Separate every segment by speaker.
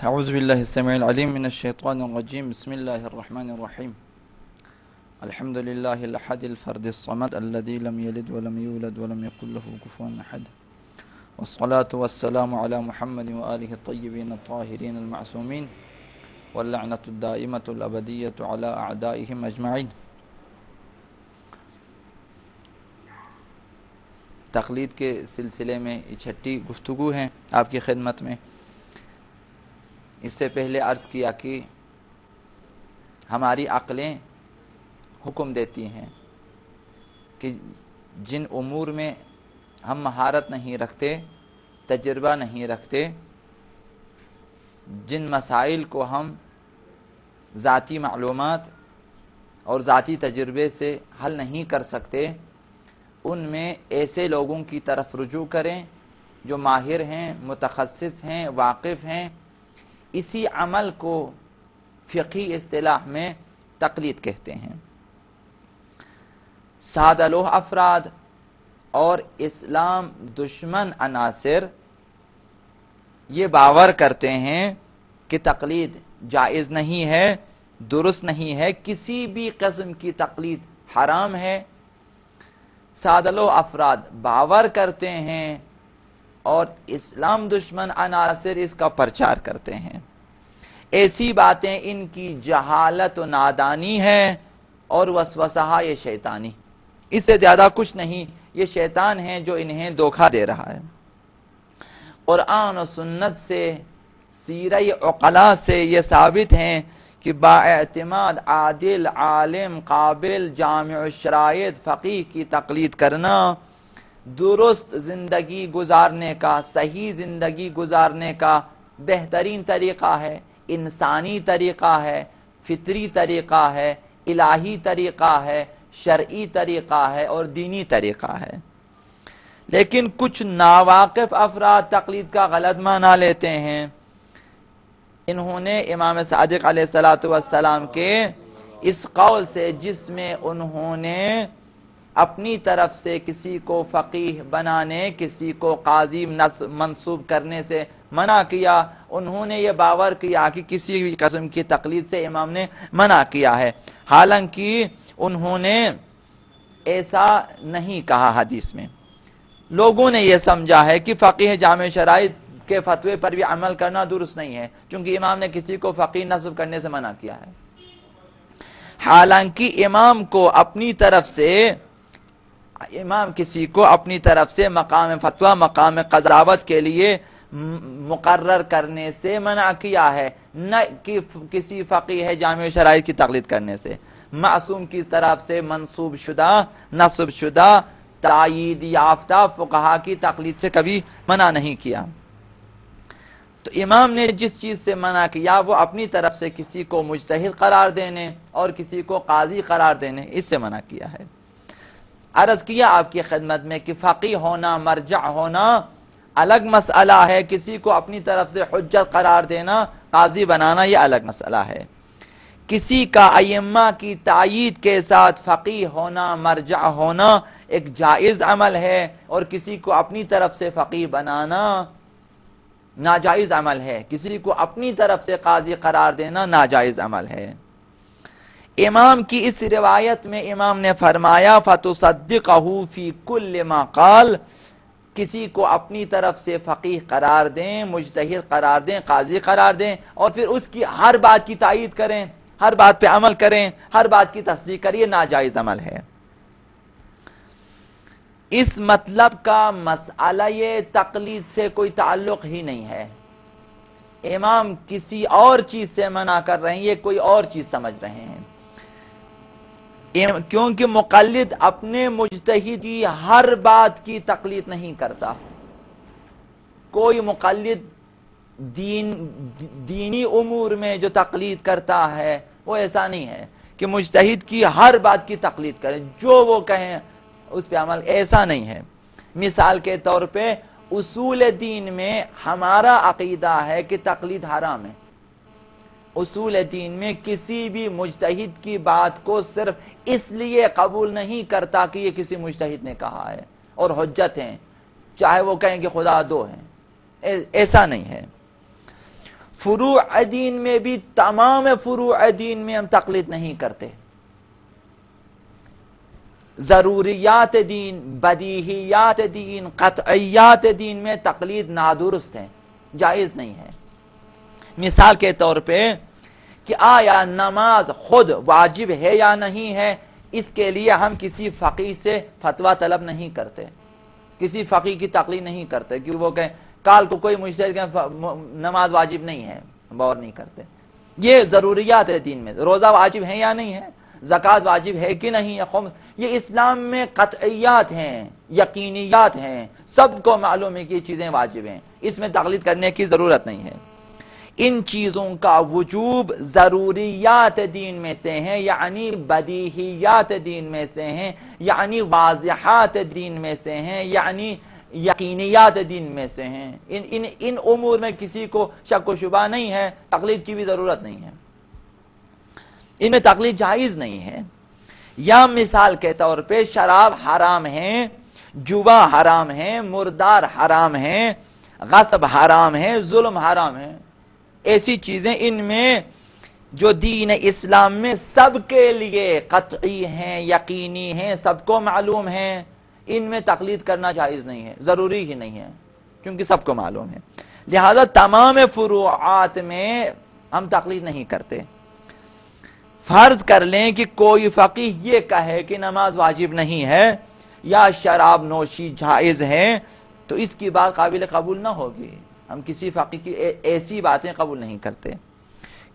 Speaker 1: اعوذ باللہ السمیع العلیم من الشیطان الرجیم بسم اللہ الرحمن الرحیم الحمد للہ الاحد الفرد الصمد الذي لم يلد ولم يولد ولم يكن له كفوا احد والصلاة والسلام على محمد وآلہ الطیبین الطاہرین المعصومین واللعنة الدائمة الابدیة على اعدائهم اجمعین۔ تقلید کے سلسلے میں یہ چھٹی گفتگو ہیں آپ کی خدمت میں۔ اس سے پہلے عرض کیا کہ ہماری عقلیں حکم دیتی ہیں کہ جن امور میں ہم مہارت نہیں رکھتے، تجربہ نہیں رکھتے، جن مسائل کو ہم ذاتی معلومات اور ذاتی تجربے سے حل نہیں کر سکتے، ان میں ایسے لوگوں کی طرف رجوع کریں جو ماہر ہیں، متخصص ہیں، واقف ہیں۔ اسی عمل کو فقہی اصطلاح میں تقلید کہتے ہیں۔ سادہ لوح افراد اور اسلام دشمن عناصر یہ باور کرتے ہیں کہ تقلید جائز نہیں ہے، درست نہیں ہے، کسی بھی قسم کی تقلید حرام ہے۔ سادہ لوح افراد باور کرتے ہیں اور اسلام دشمن عناصر اس کا پرچار کرتے ہیں۔ ایسی باتیں ان کی جہالت و نادانی ہے اور وسوسہ یہ شیطانی، اس سے زیادہ کچھ نہیں۔ یہ شیطان ہے جو انہیں دھوکہ دے رہا ہے۔ قرآن و سنت سے، سیرہ عقلاء سے یہ ثابت ہیں کہ بااعتماد عادل، عالم، قابل، جامع الشرائط فقیہ کی تقلید کرنا درست زندگی گزارنے کا، صحیح زندگی گزارنے کا بہترین طریقہ ہے، انسانی طریقہ ہے، فطری طریقہ ہے، الہی طریقہ ہے، شرعی طریقہ ہے اور دینی طریقہ ہے۔ لیکن کچھ ناواقف افراد تقلید کا غلط معنی لیتے ہیں۔ انہوں نے امام صادق علیہ السلام کے اس قول سے، جس میں انہوں نے اپنی طرف سے کسی کو فقیہ بنانے، کسی کو قاضی منصوب کرنے سے منع کیا، انہوں نے یہ باور کیا کہ کسی بھی قسم کی تقلید سے امام نے منع کیا ہے، حالانکہ انہوں نے ایسا نہیں کہا۔ حدیث میں لوگوں نے یہ سمجھا ہے کہ فقیہ جامع شرائط کے فتوے پر بھی عمل کرنا درست نہیں ہے، چونکہ امام نے کسی کو فقیہ نصب کرنے سے منع کیا ہے، حالانکہ امام کسی کو اپنی طرف سے مقام فتویٰ، مقام قضاوت کے لیے مقرر کرنے سے منع کیا ہے، نہ کہ کسی فقیہ جامع شرائط کی تقلید کرنے سے۔ معصوم کی طرف سے منصوب شدہ، نصب شدہ، تائید یافتہ فقہا کی تقلید سے کبھی منع نہیں کیا۔ تو امام نے جس چیز سے منع کیا وہ اپنی طرف سے کسی کو مجتہد قرار دینے اور کسی کو قاضی قرار دینے، اس سے منع کیا ہے۔ عرض کیا آپ کی خدمت میں کہ فقیہ ہونا، مرجع ہونا الگ مسئلہ ہے، کسی کو اپنی طرف سے حجت قرار دینا، قاضی بنانا، یہ الگ مسئلہ ہے۔ کسی کا ائمہ کی تائید کے ساتھ فقیہ ہونا، مرجع ہونا ایک جائز عمل ہے، اور کسی کو اپنی طرف سے فقیہ بنانا ناجائز عمل ہے، کسی کو اپنی طرف سے قاضی قرار دینا ناجائز عمل ہے۔ امام کی اس روایت میں امام نے فرمایا فَتُصَدِّقَهُ فِي كُلِّ مَا قَالَ، کسی کو اپنی طرف سے فقیہ قرار دیں، مجتہد قرار دیں، قاضی قرار دیں، اور پھر اس کی ہر بات کی تائید کریں، ہر بات پہ عمل کریں، ہر بات کی تصدیق کریے، ناجائز عمل ہے۔ اس مطلب کا مسئلہ یہ تقلید سے کوئی تعلق ہی نہیں ہے۔ امام کسی اور چیز سے منع کر رہے ہیں، یہ کوئی اور چیز سمجھ رہے ہیں، کیونکہ مقلد اپنے مجتہد کی ہر بات کی تقلید نہیں کرتا۔ کوئی مقلد دینی امور میں جو تقلید کرتا ہے وہ ایسا نہیں ہے کہ مجتہد کی ہر بات کی تقلید کریں، جو وہ کہیں اس پہ عمل، ایسا نہیں ہے۔ مثال کے طور پہ اصول دین میں ہمارا عقیدہ ہے کہ تقلید حرام ہے۔ اصول دین میں کسی بھی مجتہد کی بات کو صرف اس لیے قبول نہیں کرتا کہ یہ کسی مجتہد نے کہا ہے اور حجت ہیں، چاہے وہ کہیں کہ خدا دو ہیں، ایسا نہیں ہے۔ فروع دین میں بھی تمام فروع دین میں ہم تقلید نہیں کرتے. ضروریات دین، بدیہیات دین، قطعیات دین میں تقلید نادرست ہے، جائز نہیں ہے. مثال کے طور پہ کہ آیا نماز خود واجب ہے یا نہیں ہے، اس کے لیے ہم کسی فقیہ سے فتویٰ طلب نہیں کرتے، کسی فقیہ کی تقلید نہیں کرتے کہ وہ کہیں کال کو کوئی مجتہد کہ نماز واجب نہیں ہے، غور نہیں کرتے. یہ ضروریات ہے دین میں، روزہ واجب ہے یا نہیں ہے، زکوٰۃ واجب ہے کہ نہیں ہے، خمس، یہ اسلام میں قطعیات ہیں، یقینیات ہیں، سب کو معلوم ہے کہ یہ چیزیں واجب ہیں، اس میں تقلید کرنے کی ضرورت نہیں ہے. ان چیزوں کا وجوب ضروریات دین میں سے ہیں، یعنی بدیہیات دین میں سے ہیں، یعنی واضحات دین میں سے ہیں، یعنی یقینیات دین میں سے ہیں. ان امور میں کسی کو شک و شبہ نہیں ہے، تقلید کی بھی ضرورت نہیں ہے، ان میں تقلید جائز نہیں ہے. یا مثال کے طور پہ شراب حرام ہے، جوا حرام ہے، مردار حرام ہے، غصب حرام ہے، ظلم حرام ہے. ایسی چیزیں ان میں جو دین اسلام میں سب کے لیے قطعی ہیں، یقینی ہیں، سب کو معلوم ہیں، ان میں تقلید کرنا جائز نہیں ہے، ضروری ہی نہیں ہے، کیونکہ سب کو معلوم ہے. لہذا تمام فروعات میں ہم تقلید نہیں کرتے. فرض کر لیں کہ کوئی فقیہ یہ کہے کہ نماز واجب نہیں ہے یا شراب نوشی جائز ہے، تو اس کی بات قابل قبول نہ ہوگی. ہم کسی فقیہ کی ایسی باتیں قبول نہیں کرتے،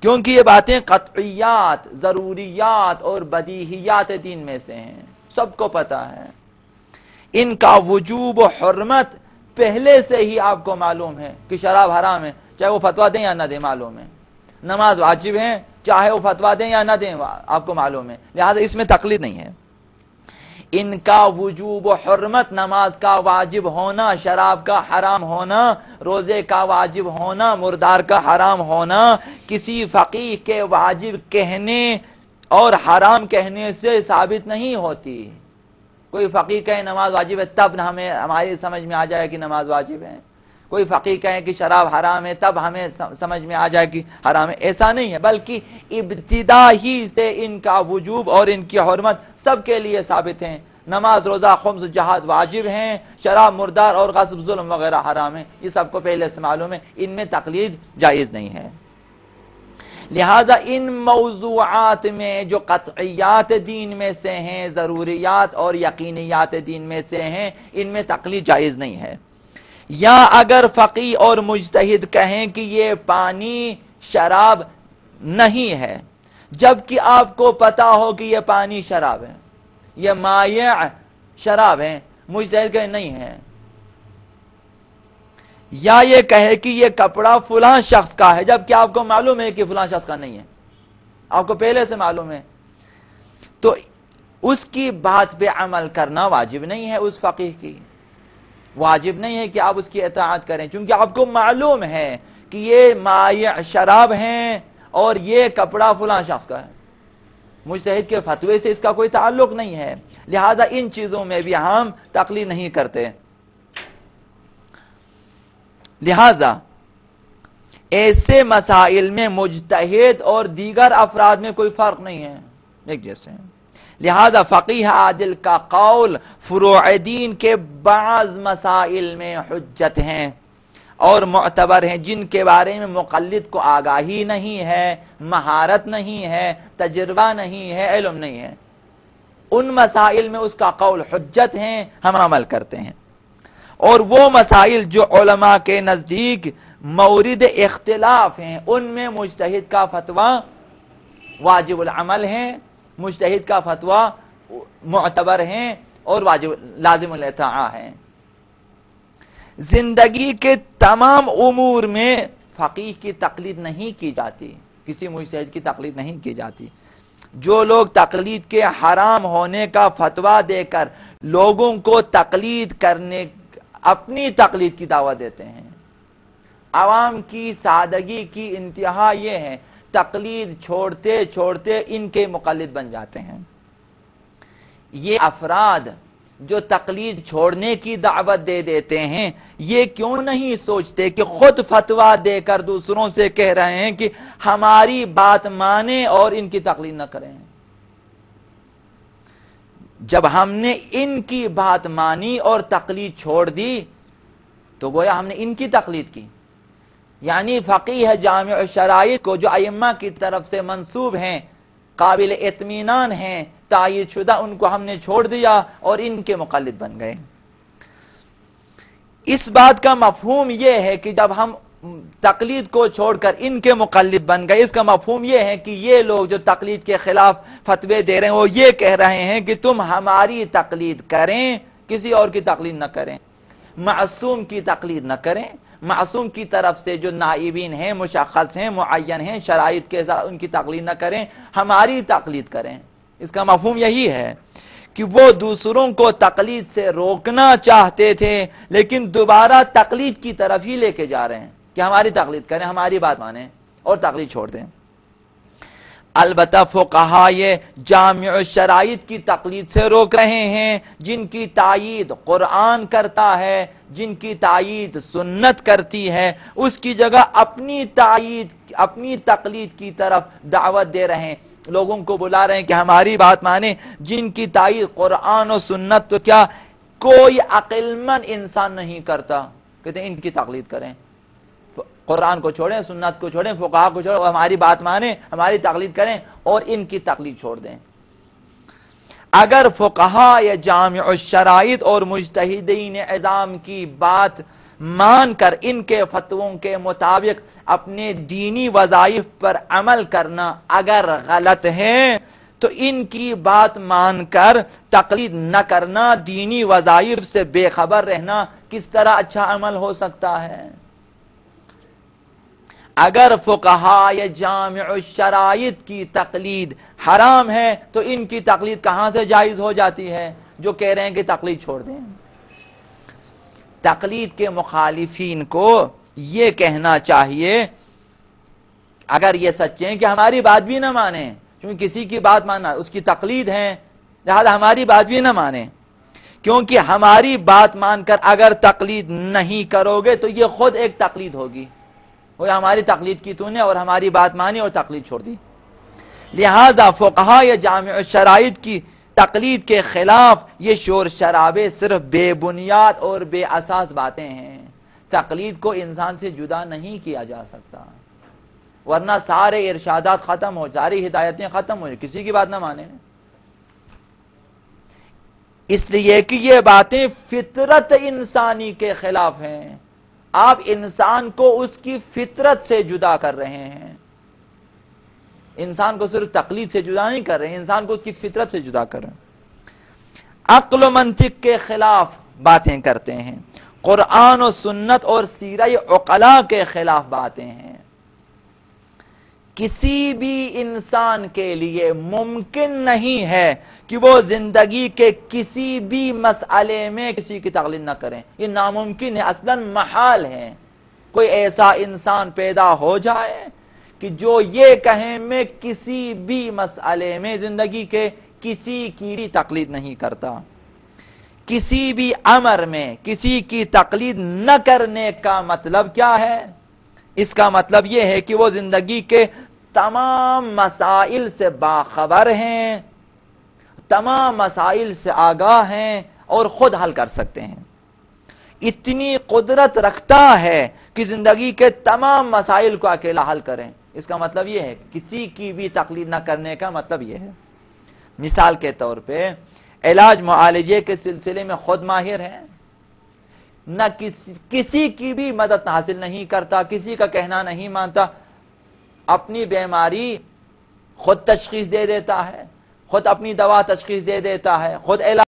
Speaker 1: کیونکہ یہ باتیں قطعیات، ضروریات اور بدیہیات دین میں سے ہیں، سب کو پتہ ہے. ان کا وجوب و حرمت پہلے سے ہی آپ کو معلوم ہے کہ شراب حرام ہے، چاہے وہ فتویٰ دیں یا نہ دیں معلوم ہے. نماز واجب ہے، چاہے وہ فتویٰ دیں یا نہ دیں آپ کو معلوم ہے، لہذا اس میں تقلید نہیں ہے. ان کا وجوب و حرمت، نماز کا واجب ہونا، شراب کا حرام ہونا، روزے کا واجب ہونا، مردار کا حرام ہونا، کسی فقیہ کے واجب کہنے اور حرام کہنے سے ثابت نہیں ہوتی. کوئی فقیہ کہے نماز واجب ہے تب ہمیں ہماری سمجھ میں آ جائے کہ نماز واجب ہے، کوئی فقیہ کہے کہ شراب حرام ہے تب ہمیں سمجھ میں آ جائے کہ حرام ہے. ایسا نہیں ہے، بلکہ ابتدا ہی سے ان کا وجوب اور ان کی حرمت سب کے لیے ثابت ہیں. نماز، روزہ، خمس، جہاد واجب ہیں، شراب، مردار اور غصب، ظلم وغیرہ حرام ہیں، یہ سب کو پہلے سے معلوم ہے، ان میں تقلید جائز نہیں ہے. لہذا ان موضوعات میں جو قطعیات دین میں سے ہیں، ضروریات اور یقینیات دین میں سے ہیں، ان میں تقلید جائز نہیں ہے. یا اگر فقیہ اور مجتہد کہیں کہ یہ پانی شراب نہیں ہے، جبکہ آپ کو پتا ہو کہ یہ پانی شراب ہے، یہ مائع شراب ہے، مجتہد کہے نہیں ہے. یا یہ کہے کہ یہ کپڑا فلاں شخص کا ہے، جبکہ آپ کو معلوم ہے کہ فلاں شخص کا نہیں ہے، آپ کو پہلے سے معلوم ہے، تو اس کی بات پہ عمل کرنا واجب نہیں ہے. اس فقیہ کی واجب نہیں ہے کہ آپ اس کی اطاعت کریں، چونکہ آپ کو معلوم ہے کہ یہ مائع شراب ہیں اور یہ کپڑا فلاں شخص کا ہے. مجتہد کے فتوے سے اس کا کوئی تعلق نہیں ہے، لہذا ان چیزوں میں بھی ہم تقلید نہیں کرتے. لہذا ایسے مسائل میں مجتہد اور دیگر افراد میں کوئی فرق نہیں ہے، ایک جیسے ہیں. لہذا فقیہ عادل کا قول فروع دین کے بعض مسائل میں حجت ہیں اور معتبر ہیں، جن کے بارے میں مقلد کو آگاہی نہیں ہے، مہارت نہیں ہے، تجربہ نہیں ہے، علم نہیں ہے. ان مسائل میں اس کا قول حجت ہیں، ہم عمل کرتے ہیں. اور وہ مسائل جو علماء کے نزدیک مورد اختلاف ہیں، ان میں مجتہد کا فتویٰ واجب العمل ہے، مجتہد کا فتویٰ معتبر ہیں اور واجب لازم الاطاعہ ہیں. زندگی کے تمام امور میں فقیہ کی تقلید نہیں کی جاتی، کسی مجتہد کی تقلید نہیں کی جاتی. جو لوگ تقلید کے حرام ہونے کا فتویٰ دے کر لوگوں کو تقلید کرنے، اپنی تقلید کی دعوت دیتے ہیں، عوام کی سادگی کی انتہا یہ ہے، تقلید چھوڑتے چھوڑتے ان کے مقلد بن جاتے ہیں. یہ افراد جو تقلید چھوڑنے کی دعوت دے دیتے ہیں، یہ کیوں نہیں سوچتے کہ خود فتویٰ دے کر دوسروں سے کہہ رہے ہیں کہ ہماری بات مانیں اور ان کی تقلید نہ کریں؟ جب ہم نے ان کی بات مانی اور تقلید چھوڑ دی تو گویا ہم نے ان کی تقلید کی. یعنی فقیہ جامع الشرائط کو جو ائمہ کی طرف سے منسوب ہیں، قابل اطمینان ہیں، تائید شدہ، ان کو ہم نے چھوڑ دیا اور ان کے مقلد بن گئے. اس بات کا مفہوم یہ ہے کہ جب ہم تقلید کو چھوڑ کر ان کے مقلد بن گئے، اس کا مفہوم یہ ہے کہ یہ لوگ جو تقلید کے خلاف فتوے دے رہے ہیں وہ یہ کہہ رہے ہیں کہ تم ہماری تقلید کریں، کسی اور کی تقلید نہ کریں، معصوم کی تقلید نہ کریں. معصوم کی طرف سے جو نائبین ہیں، مشخص ہیں، معین ہیں شرائط کے ساتھ، ان کی تقلید نہ کریں، ہماری تقلید کریں. اس کا مفہوم یہی ہے کہ وہ دوسروں کو تقلید سے روکنا چاہتے تھے لیکن دوبارہ تقلید کی طرف ہی لے کے جا رہے ہیں کہ ہماری تقلید کریں، ہماری بات مانیں اور تقلید چھوڑ دیں. البتہ فقہا یہ جامع الشرائط کی تقلید سے روک رہے ہیں جن کی تائید قرآن کرتا ہے، جن کی تائید سنت کرتی ہے. اس کی جگہ اپنی تائید، اپنی تقلید کی طرف دعوت دے رہے ہیں، لوگوں کو بلا رہے ہیں کہ ہماری بات مانیں. جن کی تائید قرآن و سنت تو کیا کوئی عقل مند انسان نہیں کرتا، کہتے ہیں ان کی تقلید کریں. قرآن کو چھوڑیں، سنت کو چھوڑیں، فقہا کو چھوڑیں، ہماری بات مانیں، ہماری تقلید کریں اور ان کی تقلید چھوڑ دیں. اگر فقہا یا جامع الشرائط اور مجتہدین عظام کی بات مان کر ان کے فتووں کے مطابق اپنے دینی وظائف پر عمل کرنا اگر غلط ہے تو ان کی بات مان کر تقلید نہ کرنا، دینی وظائف سے بے خبر رہنا کس طرح اچھا عمل ہو سکتا ہے؟ اگر فقہا یا جامع الشرائط کی تقلید حرام ہے تو ان کی تقلید کہاں سے جائز ہو جاتی ہے جو کہہ رہے ہیں کہ تقلید چھوڑ دیں؟ تقلید کے مخالفین کو یہ کہنا چاہیے، اگر یہ سچے ہیں کہ ہماری بات بھی نہ مانیں، کیونکہ کسی کی بات ماننا اس کی تقلید ہے، لہذا ہماری بات بھی نہ مانیں، کیونکہ ہماری بات مان کر اگر تقلید نہیں کرو گے تو یہ خود ایک تقلید ہوگی. وہ ہماری تقلید کی تو نے اور ہماری بات مانی اور تقلید چھوڑ دی. لہذا فقہا یا جامع الشرائط کی تقلید کے خلاف یہ شور شرابے صرف بے بنیاد اور بے اساس باتیں ہیں. تقلید کو انسان سے جدا نہیں کیا جا سکتا، ورنہ سارے ارشادات ختم ہو، ساری ہدایتیں ختم ہو، کسی کی بات نہ مانے. اس لیے کہ یہ باتیں فطرت انسانی کے خلاف ہیں. آپ انسان کو اس کی فطرت سے جدا کر رہے ہیں. انسان کو صرف تقلید سے جدا نہیں کر رہے ہیں، انسان کو اس کی فطرت سے جدا کر رہے ہیں. عقل و منطق کے خلاف باتیں کرتے ہیں، قرآن و سنت اور سیرہ عقلاء کے خلاف باتیں ہیں. کسی بھی انسان کے لیے ممکن نہیں ہے کہ وہ زندگی کے کسی بھی مسئلے میں کسی کی تقلید نہ کریں. یہ ناممکن ہے، اصلاً محال ہے. کوئی ایسا انسان پیدا ہو جائے کہ جو یہ کہیں میں کسی بھی مسئلے میں زندگی کے کسی کی بھی تقلید نہیں کرتا. کسی بھی امر میں کسی کی تقلید نہ کرنے کا مطلب کیا ہے؟ اس کا مطلب یہ ہے کہ وہ زندگی کے تمام مسائل سے باخبر ہیں، تمام مسائل سے آگاہ ہیں اور خود حل کر سکتے ہیں. اتنی قدرت رکھتا ہے کہ زندگی کے تمام مسائل کو اکیلا حل کریں. اس کا مطلب یہ ہے، کسی کی بھی تقلید نہ کرنے کا مطلب یہ ہے. مثال کے طور پہ علاج معالجے کے سلسلے میں خود ماہر ہے، نہ کسی کی بھی مدد حاصل نہیں کرتا، کسی کا کہنا نہیں مانتا، اپنی بیماری خود تشخیص دے دیتا ہے، خود اپنی دوا تشخیص دے دیتا ہے، خود علاج